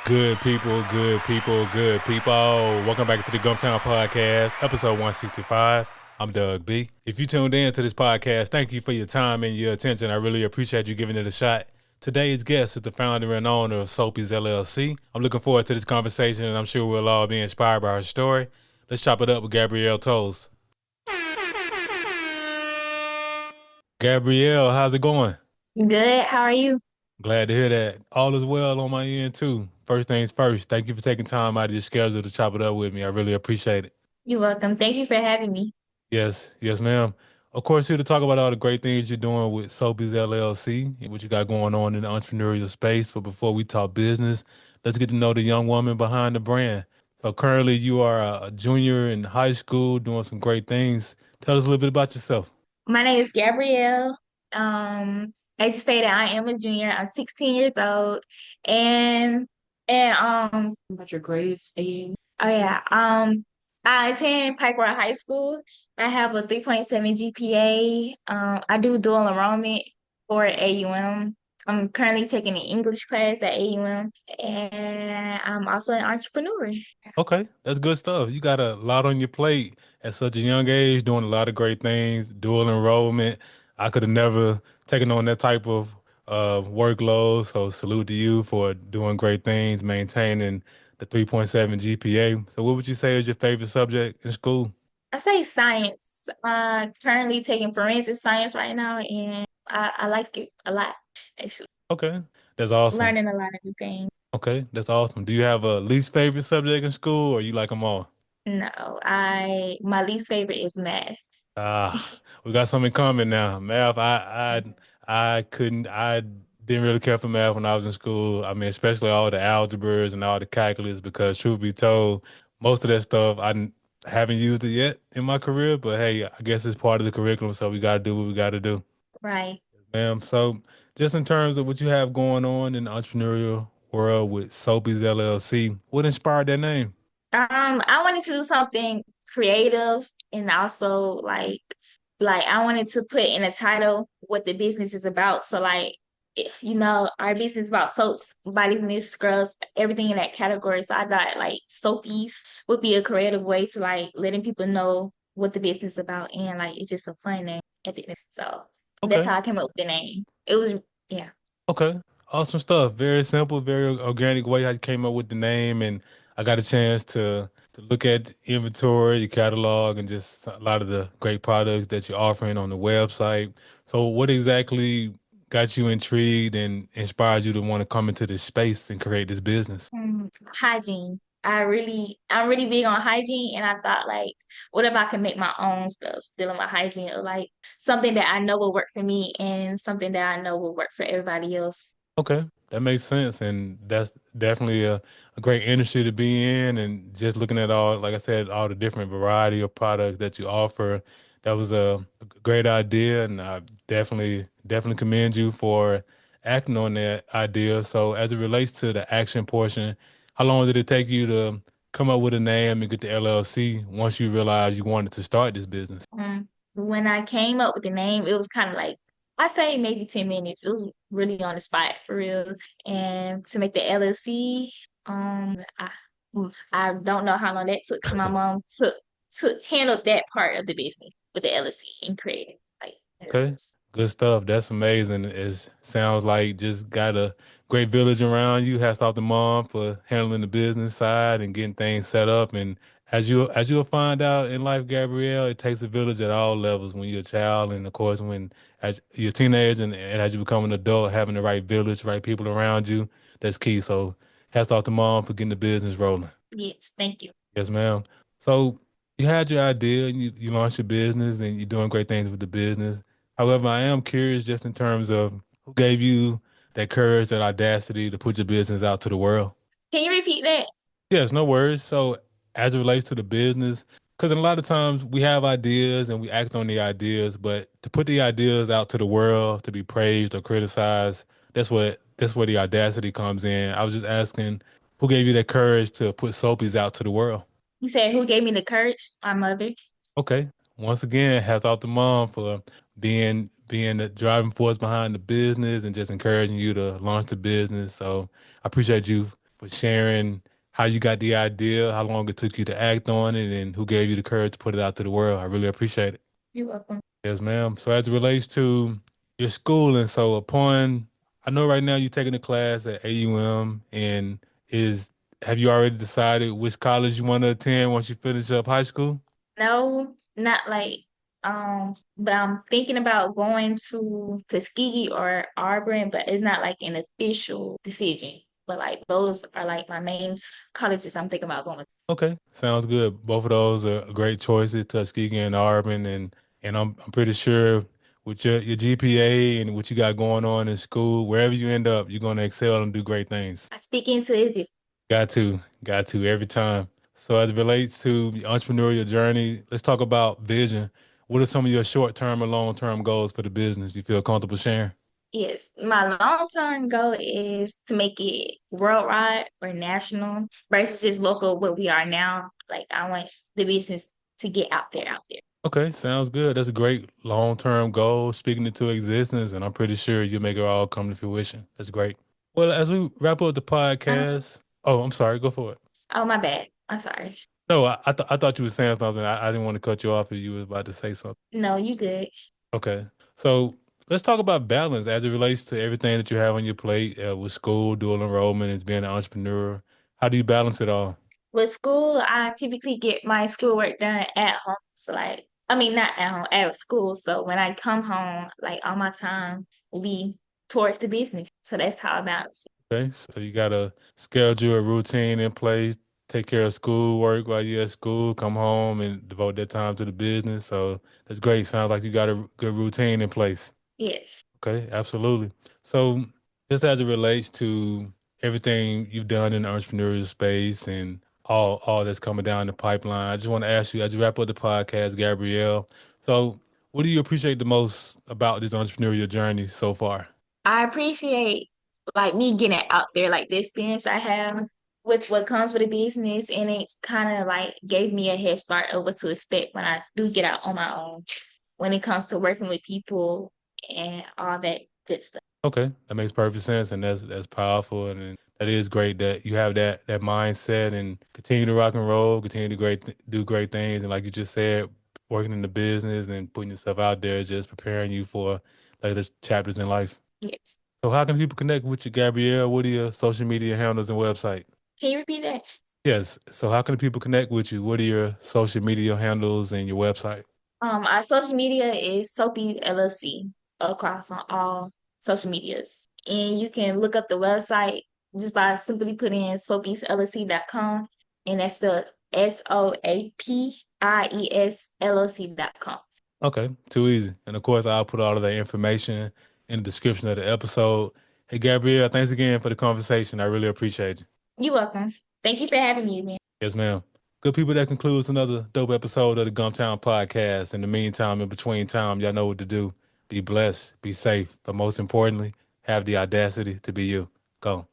Good people, good people, good people. Welcome back to the Gumptown Podcast, episode 165. I'm Doug B. If you tuned in to this podcast, thank you for your time and your attention. I really appreciate you giving it a shot. Today's guest is the founder and owner of Soapies LLC. I'm looking forward to this conversation, and I'm sure we'll all be inspired by her story. Let's chop it up with Gabrielle Toles. Gabrielle, how's it going? Good. How are you? Glad to hear that. All is well on my end, too. First things first, thank you for taking time out of your schedule to chop it up with me. I really appreciate it. You're welcome. Thank you for having me. Yes, yes, ma'am. Of course, here to talk about all the great things you're doing with Soapies LLC and what you got going on in the entrepreneurial space. But before we talk business, let's get to know the young woman behind the brand. So currently, you are a junior in high school doing some great things. Tell us a little bit about yourself. My name is Gabrielle. As you stated, I am a junior. I'm 16 years old, and about your grades, Ian. Oh yeah. I attend Pikewell High School. I have a 3.7 GPA. I do dual enrollment for AUM. I'm currently taking an English class at AUM, and I'm also an entrepreneur. Okay, that's good stuff. You got a lot on your plate at such a young age, doing a lot of great things, dual enrollment. I could have never taken on that type of workload. So salute to you for doing great things, maintaining the 3.7 GPA. So what would you say is your favorite subject in school? I say science. Currently taking forensic science right now, and I like it a lot, actually. Okay, that's awesome. Learning a lot of new things. Okay, that's awesome. Do you have a least favorite subject in school or you like them all? No, my least favorite is math. Ah, we got something coming now. Math, I didn't really care for math when I was in school. I mean, especially all the algebras and all the calculus, because truth be told, most of that stuff haven't used it yet in my career. But hey, I guess it's part of the curriculum, so we got to do what we got to do, Right. ma'am. So, just in terms of what you have going on in the entrepreneurial world with Soapies LLC, what inspired that name? I wanted to do something creative and also like I wanted to put in a title what the business is about. So like if our business is about soaps, body mist, scrubs, everything in that category. So I thought like soapies would be a creative way to like letting people know what the business is about and like it's just a fun name at the end. So that's Okay. how I came up with the name. It was yeah. Okay. Awesome stuff. Very simple, very organic way how you came up with the name. And I got a chance to look at inventory, your catalog, and just a lot of the great products that you're offering on the website. So what exactly got you intrigued and inspired you to want to come into this space and create this business? Hygiene. I'm really big on hygiene, and I thought like, what if I can make my own stuff dealing with hygiene, or like something that I know will work for me and something that I know will work for everybody else. Okay, that makes sense, and that's definitely a great industry to be in. And just looking at all, like I said, all the different variety of products that you offer, that was a great idea, and I definitely commend you for acting on that idea. So, as it relates to the action portion, how long did it take you to come up with a name and get the LLC once you realized you wanted to start this business? When I came up with the name, it was kind of like I say maybe 10 minutes. It was really on the spot for real. And to make the LLC, I don't know how long that took. So my mom took handled that part of the business with the LLC and created like Okay. Good stuff. That's amazing. It sounds like just got a great village around you. Hats off to mom for handling the business side and getting things set up. And as you'll find out in life, Gabrielle, it takes a village at all levels when you're a child, and of course when as you're a teenager and as you become an adult, having the right village, right people around you, that's key. So hats off to mom for getting the business rolling. yes, thank you. Yes, ma'am. So you had your idea, and you launched your business, and you're doing great things with the business. However, I am curious just in terms of who gave you that courage, that audacity to put your business out to the world. Can you repeat that? Yes, no worries. So as it relates to the business, because a lot of times we have ideas and we act on the ideas, but to put the ideas out to the world to be praised or criticized, that's where the audacity comes in. I was just asking, who gave you that courage to put Soapies out to the world? You said who gave me the courage? My mother. Okay. Once again, hats off to mom for being the driving force behind the business and just encouraging you to launch the business. So I appreciate you for sharing how you got the idea, how long it took you to act on it, and who gave you the courage to put it out to the world. I really appreciate it. You're welcome. Yes, ma'am. So as it relates to your schooling, so upon, I know right now you're taking a class at AUM, and is have you already decided which college you want to attend once you finish up high school? No, not like but I'm thinking about going to Tuskegee or Auburn, but it's not like an official decision. But like those are like my main colleges I'm thinking about going. Okay, sounds good. Both of those are great choices, Tuskegee and Auburn, and I'm pretty sure with your GPA and what you got going on in school, wherever you end up, you're gonna excel and do great things. I speak into existence. Got to every time. So as it relates to the entrepreneurial journey, let's talk about vision. What are some of your short-term and long-term goals for the business? You feel comfortable sharing? Yes, my long-term goal is to make it worldwide or national versus just local what we are now. Like I want the business to get out there. Okay, sounds good. That's a great long-term goal, speaking into existence, and I'm pretty sure you'll make it all come to fruition. That's great. Well, as we wrap up the Uh, podcast, oh, I'm sorry, go for it. oh, my bad. I'm sorry. No, I thought you were saying something. I didn't want to cut you off if you was about to say something. No, you good. Okay, so let's talk about balance as it relates to everything that you have on your plate with school, dual enrollment, and being an entrepreneur. How do you balance it all? With school, I typically get my schoolwork done at home. So like, I mean, not at home, at school. So when I come home, like all my time will be towards the business. So that's how I balance it. Okay, so you got a schedule, a routine in place, take care of school work while you're at school, come home and devote that time to the business. So that's great. Sounds like you got a good routine in place. Yes. Okay, absolutely. So just as it relates to everything you've done in the entrepreneurial space and all that's coming down the pipeline, I just want to ask you as you wrap up the podcast, Gabrielle. So what do you appreciate the most about this entrepreneurial journey so far? I appreciate like me getting it out there, like the experience I have with what comes with a business, and it kind of like gave me a head start of what to expect when I do get out on my own when it comes to working with people and all that good stuff. Okay, that makes perfect sense, and that's powerful, and that is great that you have that mindset and continue to rock and roll, continue to do great things, and like you just said, working in the business and putting yourself out there is just preparing you for later chapters in life. Yes. So, how can people connect with you, Gabrielle? What are your social media handles and website? Can you repeat that? Yes. So, how can people connect with you? What are your social media handles and your website? Our social media is Soapy LLC across on all social medias. And you can look up the website just by simply putting in soapiesllc.com, and that's spelled SOAPIESLLC.com. Okay, too easy. And of course, I'll put all of that information in the description of the episode. Hey, Gabrielle, thanks again for the conversation. I really appreciate you. You're welcome. Thank you for having me, man. Yes, ma'am. Good people, that concludes another dope episode of the Gumptown Podcast. In the meantime, in between time, y'all know what to do. Be blessed, be safe, but most importantly, have the audacity to be you. Go.